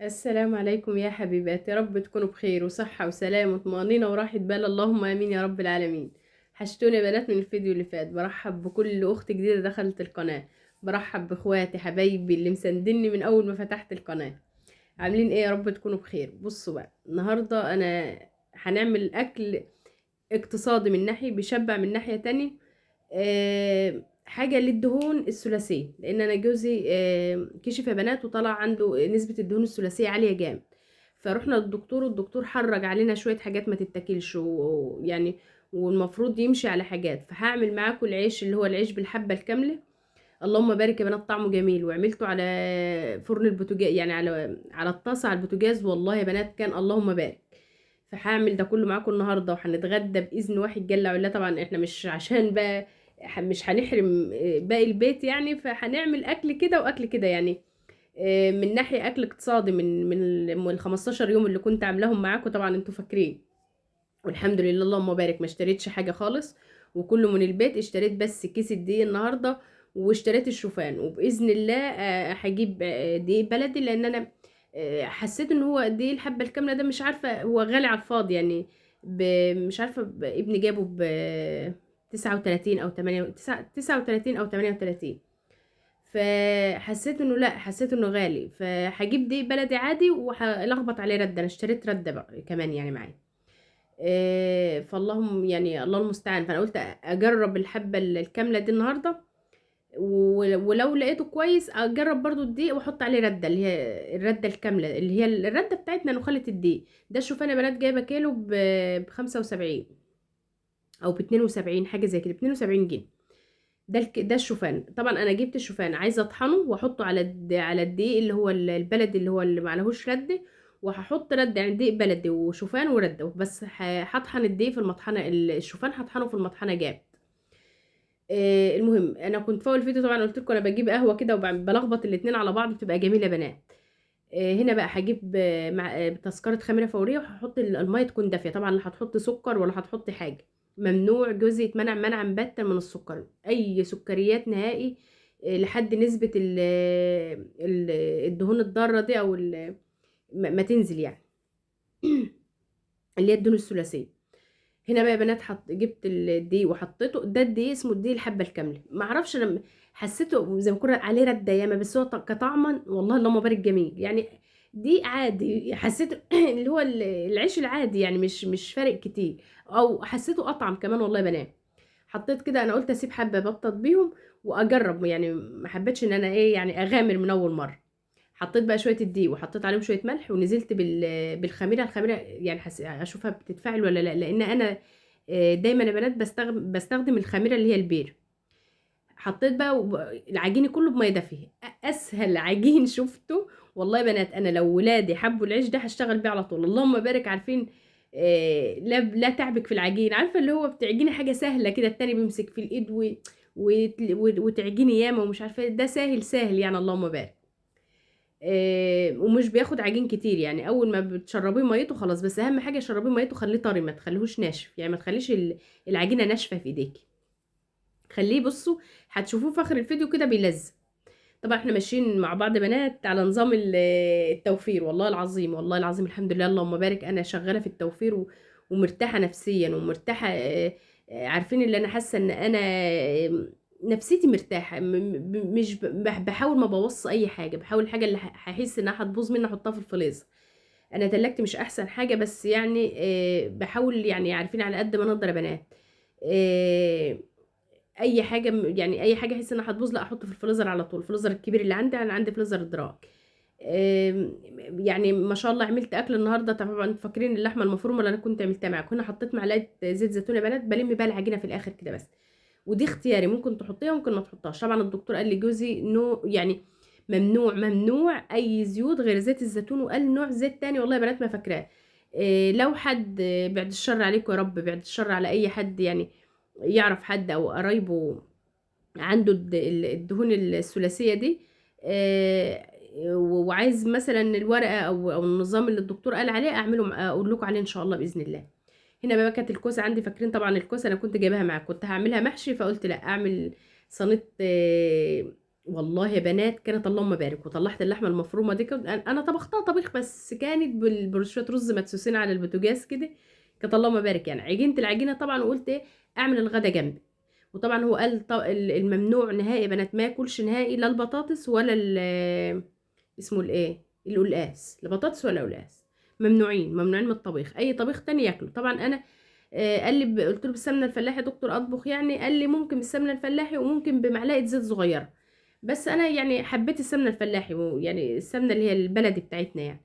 السلام عليكم يا حبيبات، يا رب تكونوا بخير وصحة وسلام وطمأنينة وراحة بال، اللهم آمين يا رب العالمين. حشتوني يا بنات من الفيديو اللي فات. برحب بكل أخت جديدة دخلت القناة، برحب بإخواتي حبايبي اللي مساندني من أول ما فتحت القناة. عاملين إيه؟ يا رب تكونوا بخير. بصوا بقى، النهاردة أنا هنعمل أكل اقتصادي من ناحية، بيشبع من ناحية تانية. حاجة للدهون الثلاثية، لأن أنا جوزي كشف يا بنات وطلع عنده نسبة الدهون الثلاثية عالية جامد. فروحنا للدكتور، والدكتور حرج علينا شوية حاجات ما تتاكلش، ويعني والمفروض يمشي على حاجات. فهعمل معاكم العيش اللي هو العيش بالحبة الكاملة. اللهم بارك يا بنات، طعمه جميل. وعملته على فرن البوتاجاز، يعني على الطاسة على البوتاجاز. والله يا بنات كان اللهم بارك. فهعمل ده كله معاكم النهارده، وهنتغدى باذن واحد جل وعلا. طبعا احنا مش عشان بقى مش هنحرم باقي البيت يعني، فهنعمل اكل كده واكل كده يعني. من ناحيه اكل اقتصادي من ال 15 يوم اللي كنت عاملاهم معاكم، طبعا انتوا فاكرين. والحمد لله اللهم بارك، ما اشتريتش حاجه خالص، وكله من البيت. اشتريت بس كيس الدقيق النهارده، واشتريت الشوفان. وباذن الله هجيب دقيق بلدي، لان انا حسيت ان هو دقيق الحبه الكامله ده، مش عارفه هو غالي على الفاضي يعني. مش عارفه ابني جابه ب 39 او 8، 39 او 38. فحسيت انه لا، حسيت انه غالي. فهجيب دقيق بلدي عادي، وهلخبط عليه رده. انا اشتريت رده بقى كمان يعني معايا. فاللهم يعني الله المستعان. فانا قلت اجرب الحبه الكامله دي النهارده، ولو لقيته كويس اجرب برضو الدقيق واحط عليه رده، اللي هي الرده الكامله، اللي هي الرده بتاعتنا نخله الدقيق ده. شوف انا بنات جايبه كيلو ب 75 او ب 72، حاجه زي كده، ب 72 جنيه. ده الشوفان. طبعا انا جبت الشوفان، عايزه اطحنه واحطه على على الدقيق اللي هو البلدي، اللي هو اللي معلهوش رده. وهحط رده، يعني دقيق بلدي وشوفان ورده بس. هطحن الدقيق في المطحنه، الشوفان هطحنه في المطحنه جامد. المهم، انا كنت فوق الفيديو طبعا قلت لكم انا بجيب قهوه كده وبلخبط الاتنين على بعض، بتبقى جميله بنات. هنا بقى هجيب مع تذكرة خميرة فورية، وهحط المية تكون دافية. طبعا لا هتحط سكر ولا هتحط حاجة. ممنوع، جوزي يتمنع منع باتا من السكر، أي سكريات نهائي. لحد نسبة الدهون الضارة دي، أو ما تنزل يعني. اللي هي الدهون الثلاثية. هنا بقى يا بنات جبت الدقيق وحطيته. ده الدقيق اسمه الدقيق الحبة الكاملة. معرفش، أنا حسيته زي ما يكون عليه ردة ياما، بس هو كطعما والله اللهم بارك جميل يعني. دقيق عادي حسيته اللي هو العيش العادي يعني، مش فارق كتير. او حسيته اطعم كمان والله يا بنات. حطيت كده، انا قلت اسيب حبة بطط بيهم واجرب يعني. ما حبيتش ان انا ايه يعني اغامر من اول مرة. حطيت بقى شويه الدقيق، وحطيت عليهم شويه ملح، ونزلت بالخميره. الخميره يعني اشوفها بتتفاعل ولا لا، لان انا دايما يا بنات بستخدم الخميره اللي هي البير. حطيت بقى العجين كله بميه دافيه. اسهل عجين شفته والله يا بنات. انا لو ولادي حبوا العيش ده هشتغل بيه على طول، اللهم بارك. عارفين لا تعبك في العجين. عارفه اللي هو بتعجني حاجه سهله كده، التاني بيمسك في الايد وتعجني ياما ومش عارفه. ده سهل سهل يعني، اللهم بارك. ومش بياخد عجين كتير يعني. اول ما بتشربيه ميته خلاص. بس اهم حاجه شربيه ميته، خليه طري، ما تخليهوش ناشف يعني. ما تخليش العجينه ناشفه في ايديكي. خليه، بصوا هتشوفوه في اخر الفيديو كده بيلزق. طبعا احنا ماشيين مع بعض بنات على نظام التوفير. والله العظيم، والله العظيم الحمد لله اللهم بارك. انا شغاله في التوفير ومرتاحه نفسيا ومرتاحه. عارفين اللي انا حاسه ان انا نفسيتي مرتاحه. مش بحاول ما بوص اي حاجه. بحاول الحاجه اللي هحس انها هتبوظ مني احطها في الفريزر. انا تلاجتي مش احسن حاجه، بس يعني بحاول يعني. عارفين على قد ما نقدر يا بنات. آه، اي حاجه يعني اي حاجه احس انها هتبوظ، لا احطه في الفريزر على طول. الفريزر الكبير اللي عندي، انا عندي فريزر دراج. آم، يعني ما شاء الله عملت اكل النهارده. طبعا انتوا فاكرين اللحمه المفرومه اللي انا كنت عملتها معاكم، هنا حطيت معلقه زيت زيتون يا بنات. بلم بقى العجينه في الاخر كده بس. ودي اختياري، ممكن تحطيها ممكن ما تحطهاش. طبعا الدكتور قال لي جوزي نو يعني، ممنوع ممنوع اي زيوت غير زيت الزيتون. وقال نوع زيت تاني والله يا بنات ما فاكراه. لو حد بعد الشر عليكم يا رب، بعد الشر على اي حد يعني، يعرف حد او قرايبه عنده الدهون الثلاثية دي. وعايز مثلا الورقة او النظام اللي الدكتور قال عليه اعمله، اقول لكم عليه ان شاء الله باذن الله. هنا بقى كانت الكوسه عندي. فاكرين طبعا الكوسه انا كنت جايباها معاك، كنت هعملها محشي، فقلت لا اعمل صينيه. والله يا بنات كانت اللهم بارك. وطلعت اللحمه المفرومه دي، كنت انا طبختها طبيخ، بس كانت بشويه رز مدسوسين على البوتاجاز كده. كانت اللهم بارك يعني. عجنت العجينه طبعا وقلت ايه، اعمل الغدا جنبي. وطبعا هو قال الممنوع نهائي يا بنات، ما ياكلش نهائي لا البطاطس ولا اسمه الايه، القلقاس. لا بطاطس ولا قلقاس، ممنوعين ممنوعين من الطبيخ. اي طبيخ تاني ياكله. طبعا انا قال لي قلت له بالسمنه الفلاحي يا دكتور اطبخ يعني؟ قال لي ممكن بالسمنه الفلاحي وممكن بمعلقه زيت صغيره. بس انا يعني حبيت السمنه الفلاحي، يعني السمنه اللي هي البلدي بتاعتنا يعني.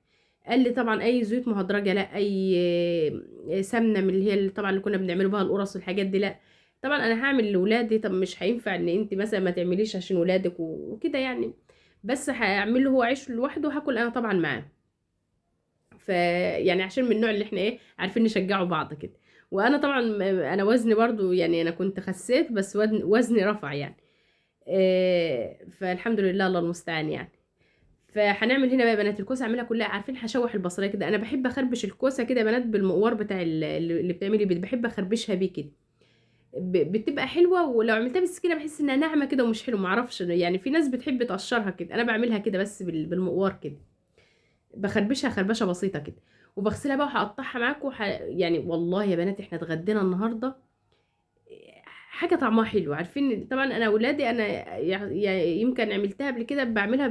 قال لي طبعا اي زيوت مهدرجه لا، اي سمنه من اللي هي اللي طبعا اللي كنا بنعمله بها القرص والحاجات دي لا. طبعا انا هعمل لاولادي، طب مش هينفع ان انت مثلا ما تعمليش عشان ولادك وكده يعني. بس هعمل له هو عيش لوحده وهاكل انا طبعا معاه. ف يعني عشان من النوع اللي احنا ايه عارفين نشجعوا بعض كده. وانا طبعا انا وزني برضو يعني، انا كنت خسيت بس وزني رفع يعني. فالحمد لله الله المستعان يعني. فهنعمل هنا بقى يا بنات الكوسه، اعملها كلها. عارفين هشوح البصلايه كده. انا بحب اخربش الكوسه كده يا بنات بالمقوار بتاع اللي بتعملي بيه، بحب اخربشها بيه كده. بتبقى حلوه. ولو عملتها بالسكينه بحس انها ناعمه كده ومش حلو، معرفش يعني. في ناس بتحب تقشرها كده، انا بعملها كده بس بالمقوار كده. بخربشها خربشه بسيطه كده. وبغسلها بقى وهقطعها معاكم يعني والله يا بنات احنا اتغدينا النهارده حاجه طعمها حلو. عارفين طبعا انا اولادي انا يمكن عملتها قبل كده، بعملها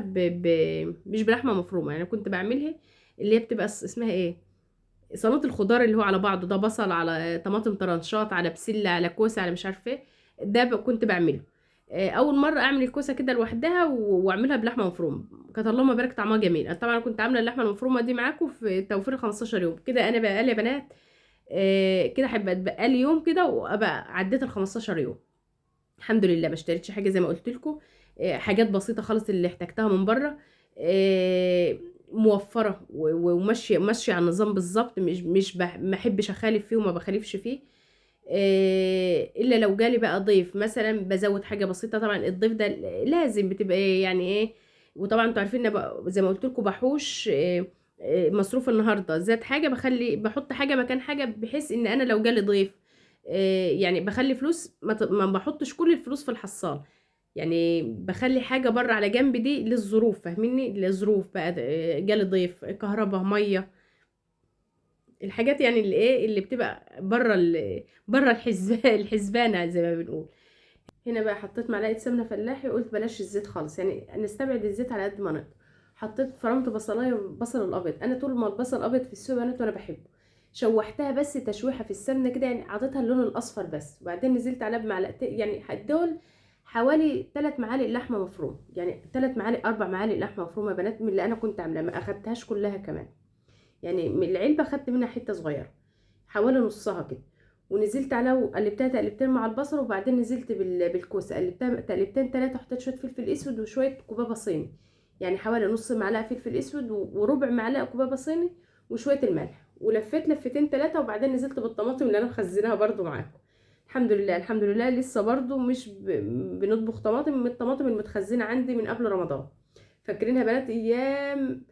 مش بلحمه مفرومه يعني. كنت بعملها اللي هي بتبقى اسمها ايه، سلطه الخضار اللي هو على بعضه ده، بصل على طماطم طرنشات على بسله على كوسه على مش عارفه ايه. ده كنت بعمله. اول مره اعمل الكوسه كده لوحدها واعملها بلحمه مفرومه. كانت اللهم بارك طعمها جميل. أنا طبعا كنت عامله اللحمه المفرومه دي معاكم في توفير 15 يوم كده. انا بقى يا بنات كده هيبقى اتبقى لي يوم كده وابقى عديت ال 15 يوم. الحمد لله ما اشتريتش حاجه زي ما قلت لكم. حاجات بسيطه خالص اللي احتجتها من بره. آه، موفره وماشيه على النظام بالظبط. مش ما احبش اخالف فيه وما بخالفش فيه. الا لو جالي بقى ضيف مثلا بزود حاجه بسيطه. طبعا الضيف ده لازم بتبقى إيه يعني ايه. وطبعا انتوا عارفين ان زي ما قلت لكم بحوش مصروف النهارده زاد حاجه بخلي بحط حاجه مكان حاجه، بحيث ان انا لو جالي ضيف يعني بخلي فلوس ما بحطش كل الفلوس في الحصال. يعني بخلي حاجه بره على جنب دي للظروف، فاهميني؟ للظروف بقى جالي ضيف كهرباء ميه، الحاجات يعني اللي ايه اللي بتبقى بره بره الحسبانه زي ما بنقول. هنا بقى حطيت معلقه سمنه فلاحي، قلت بلاش الزيت خالص يعني، نستبعد الزيت على قد ما نقدر. حطيت فرمت بصلايه، بصل الابيض. انا طول ما البصل الابيض في السوق بنات وانا بحبه. شوحتها بس تشويحه في السمنه كده يعني، عطيتها اللون الاصفر بس. وبعدين نزلت عليها بمعلقتين يعني دول حوالي 3 معالق لحمه مفرومه يعني، 3 معالق 4 معالق لحمه مفرومه يا بنات من اللي انا كنت عاملاها، ما اخدتهاش كلها كمان يعني. من العلبة خدت منها حتة صغيرة حوالي نصها كده. ونزلت عليها وقلبتها تقلبتين مع البصل. وبعدين نزلت بالكوسة قلبتها تقلبتين تلاتة. حطيت شوية فلفل اسود وشوية كبابة صيني يعني، حوالي نص معلقة فلفل اسود وربع معلقة كبابة صيني وشوية الملح. ولفيت لفتين تلاتة. وبعدين نزلت بالطماطم اللي انا مخزناها برضو معاكم. الحمد لله الحمد لله لسه برضو مش بنطبخ طماطم من الطماطم المتخزنة عندي من قبل رمضان. فاكرينها بنات ايام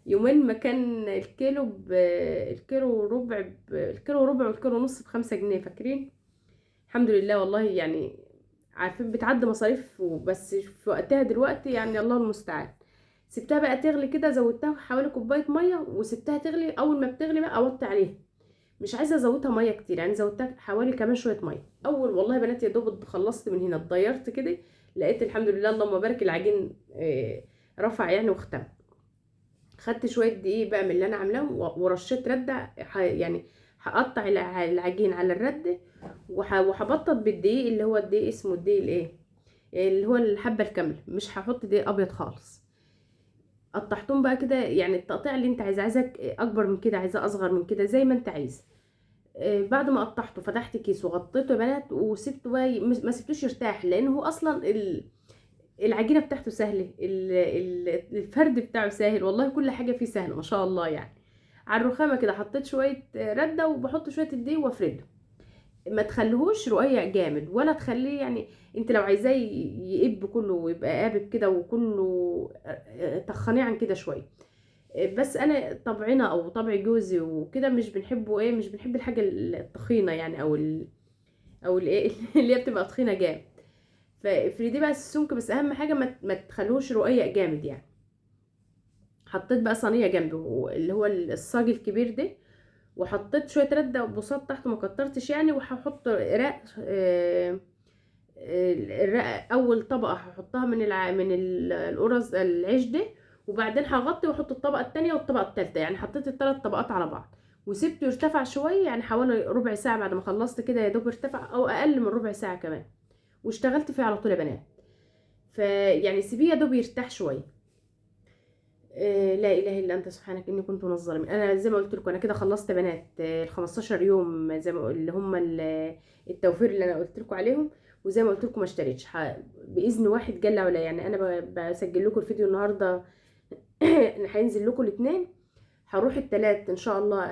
يومين ما كان الكيلو الكيلو وربع والكيلو ونص ب5 جنيه، فاكرين؟ الحمد لله والله يعني. عارفين بتعدي مصاريف بس في وقتها دلوقتي يعني الله المستعان. سبتها بقى تغلي كده، زودتها حوالي كوبايه ميه وسبتها تغلي. اول ما بتغلي بقى اوطي عليها. مش عايزه ازودها ميه كتير يعني، زودتها حوالي كمان شويه ميه. اول والله يا بنات يا دوب خلصت من هنا اتضيرت كده، لقيت الحمد لله اللهم بارك العجين رفع يعني واختم. خدت شويه دقيق بقى من اللي انا عاملاه ورشيت رده يعني هقطع العجين على الرده. وهبطط بالدقيق اللي هو الدقيق اسمه الدقيق الايه، اللي هو الحبه الكامله. مش هحط دقيق ابيض خالص. قطعتهم بقى كده يعني التقطيع اللي انت عايزاك اكبر من كده عايزاه اصغر من كده زي ما انت عايز. بعد ما قطعته فتحت كيس وغطيته يا بنات وسبته بقى ما سبتوش يرتاح، لان هو اصلا العجينه بتاعته سهله، الفرد بتاعه سهل والله. كل حاجه فيه سهله ما شاء الله يعني. على الرخامه كده حطيت شويه رده وبحط شويه الدقيق وافرده. ما تخليهوش رقيق جامد ولا تخليه يعني. انت لو عايزاه يقب كله ويبقى قابب كده وكله تخنيه عن كده شويه. بس انا طبعنا او طبع جوزي وكده مش بنحبه ايه، مش بنحب الحاجه التخينه يعني او الايه اللي هي بتبقى تخينه جامد. فافرديه بقى السمك، بس اهم حاجه ما تخلوش رقيق جامد يعني. حطيت بقى صينيه جنبي اللي هو الصاج الكبير ده، وحطيت شويه رده بساط تحت، ما كترتش يعني. وهحط رق الرق اول طبقه هحطها من القرص العيش ده، وبعدين هغطي واحط الطبقه التانية والطبقه التالتة. يعني حطيت الثلاث طبقات على بعض وسبته يرتفع شويه، يعني حوالي ربع ساعه. بعد ما خلصت كده يا دوب ارتفع، او اقل من ربع ساعه كمان، واشتغلت فيه على طول يا بنات. فيعني سيبيه يا دوب يرتاح شويه. لا اله الا انت سبحانك اني كنت من الظالمين. انا زي ما قلت لكم انا كده خلصت يا بنات ال 15 يوم، زي ما اللي هم التوفير اللي انا قلت لكم عليهم. وزي ما قلت لكم ما اشتريتش باذن واحد جل وعلا. يعني انا بسجل لكم الفيديو النهارده هينزل لكم الاثنين، هروح الثلاث ان شاء الله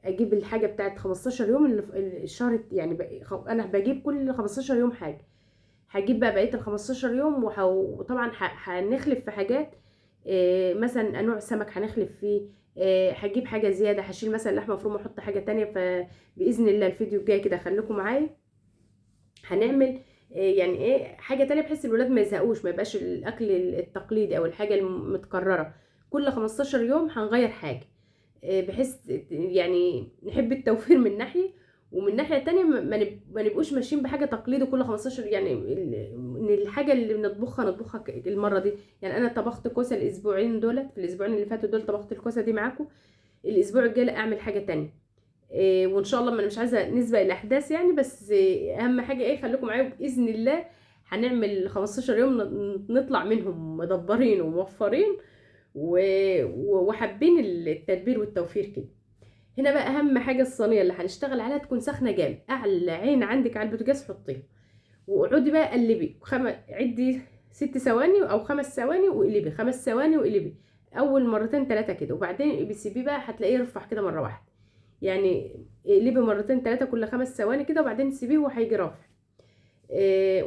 اجيب الحاجه بتاعت 15 يوم اللي في الشهر. يعني انا بجيب كل 15 يوم حاجه، هجيب بقى بقيه ال 15 يوم. وطبعا هنخلف في حاجات، مثلا انواع السمك هنخلف فيه. هجيب حاجه زياده، هشيل مثلا لحمه مفرومه احط حاجه تانية. فباذن الله الفيديو الجاي كده خليكم معايا، هنعمل يعني ايه حاجه تانية، بحيث الولاد ما يزهقوش، ما يبقاش الاكل التقليدي او الحاجه المتكرره. كل 15 يوم هنغير حاجه، بحيث يعني نحب التوفير من ناحيه، ومن ناحيه تانية ما نبقوش ماشيين بحاجه تقليدي كل 15. يعني ان الحاجه اللي نطبخها المره دي. يعني انا طبخت كوسه الاسبوعين دولت، في الاسبوعين اللي فاتوا دول طبخت الكوسه دي معاكم. الاسبوع الجاي اعمل حاجه تانية. وان شاء الله، ما انا مش عايزه نسبق الاحداث يعني، بس اهم حاجه ايه، خليكم معايا باذن الله. هنعمل 15 يوم نطلع منهم مدبرين وموفرين وحابين التدبير والتوفير كده. هنا بقى اهم حاجه الصينيه اللي هنشتغل عليها تكون سخنه جامد. اعلى عين عندك على البوتاجاز حطيها، واقعدي بقى قلبي عدي 6 ثواني او 5 ثواني وقلبي، 5 ثواني وقلبي اول مرتين 3 كده، وبعدين بتسيبيه بقى هتلاقيه يرفع كده مره واحده. يعني اقلبي مرتين 3 كل 5 ثواني كده، وبعدين سيبيه وهيجي رافع.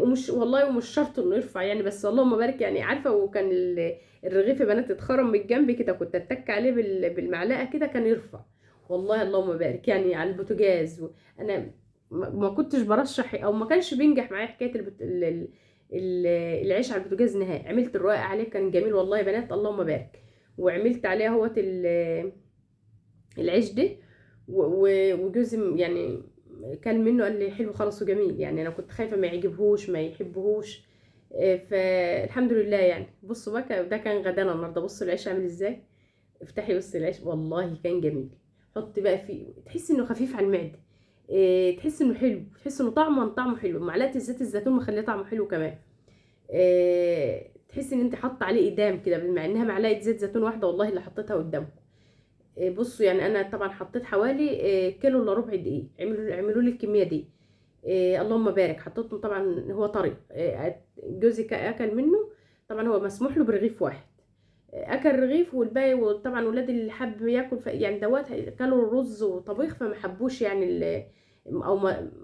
ومش والله ومش شرط انه يرفع يعني، بس اللهم بارك. يعني عارفه، وكان الرغيف يا بنات اتخرم من الجنب كده، كنت اتك عليه بالمعلقه كده كان يرفع. والله اللهم بارك يعني على البوتاجاز. انا ما كنتش برشح او ما كانش بينجح معايا حكايه العيش على البوتاجاز نهائي. عملت الرقاق عليه كان جميل والله يا بنات، اللهم بارك. وعملت عليه اهوت العيش ده، وجوزي يعني كان منه قال لي حلو خلاص وجميل. يعني انا كنت خايفه ما يعجبهوش ما يحبهوش. فالحمد لله يعني. بصوا بقى ده كان غدانا النهارده. بصوا العيش عامل ازاي، افتحي بص العيش والله كان جميل. حطي بقى فيه، تحسي انه خفيف على المعده، تحسي انه حلو، تحسي انه طعمه حلو. معلقه زيت الزيتون مخليه طعمه حلو كمان. تحسي ان انت حاطه عليه ايدام كده، مع انها معلقه زيت زيتون واحده والله اللي حطيتها قدامكم. بصوا يعني انا طبعا حطيت حوالي كيلو الا ربع دقيق. اعملوا لي الكميه دي. اللهم بارك. حطيته طبعا هو طري. جوزي اكل منه. طبعا هو مسموح له برغيف واحد، اكل رغيف والباقي. وطبعا ولاد اللي حب ياكل يعني دوت كلوا رز وطبيخ، فما حبوش يعني او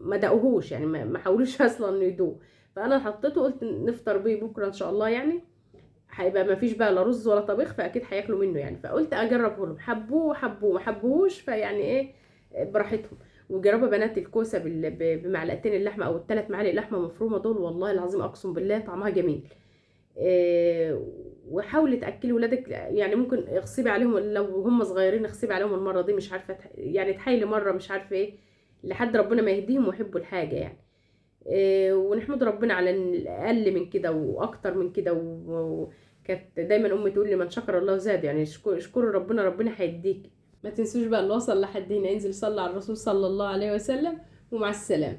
ما دقوهوش يعني، ما حاولوش اصلا يدوه. فانا حطيته قلت نفطر بيه بكره ان شاء الله. يعني هيبقى ما فيش بقى لا رز ولا طبيخ، فاكيد هياكلوا منه يعني. فقلت اجربه لهم، حبوه ما حبوهوش فيعني ايه براحتهم. وجربوا بنات الكوسه بمعلقتين اللحمه او ال3 معالق لحمه مفرومه دول، والله العظيم اقسم بالله طعمها جميل. وحاولي تاكلي ولادك. يعني ممكن اغصبي عليهم لو هم صغيرين، اغصبي عليهم المره دي، مش عارفه يعني تحايلي مره مش عارفه ايه، لحد ربنا ما يهديهم ويحبوا الحاجه يعني. ونحمد ربنا على الاقل من كده واكتر من كده. وكانت دايما امي تقول لي من شكر الله زاد. يعني اشكروا ربنا، ربنا هيديك. ما تنسوش بقى اللي وصل لحد هنا ينزل يصلي على الرسول صلى الله عليه وسلم. ومع السلامه.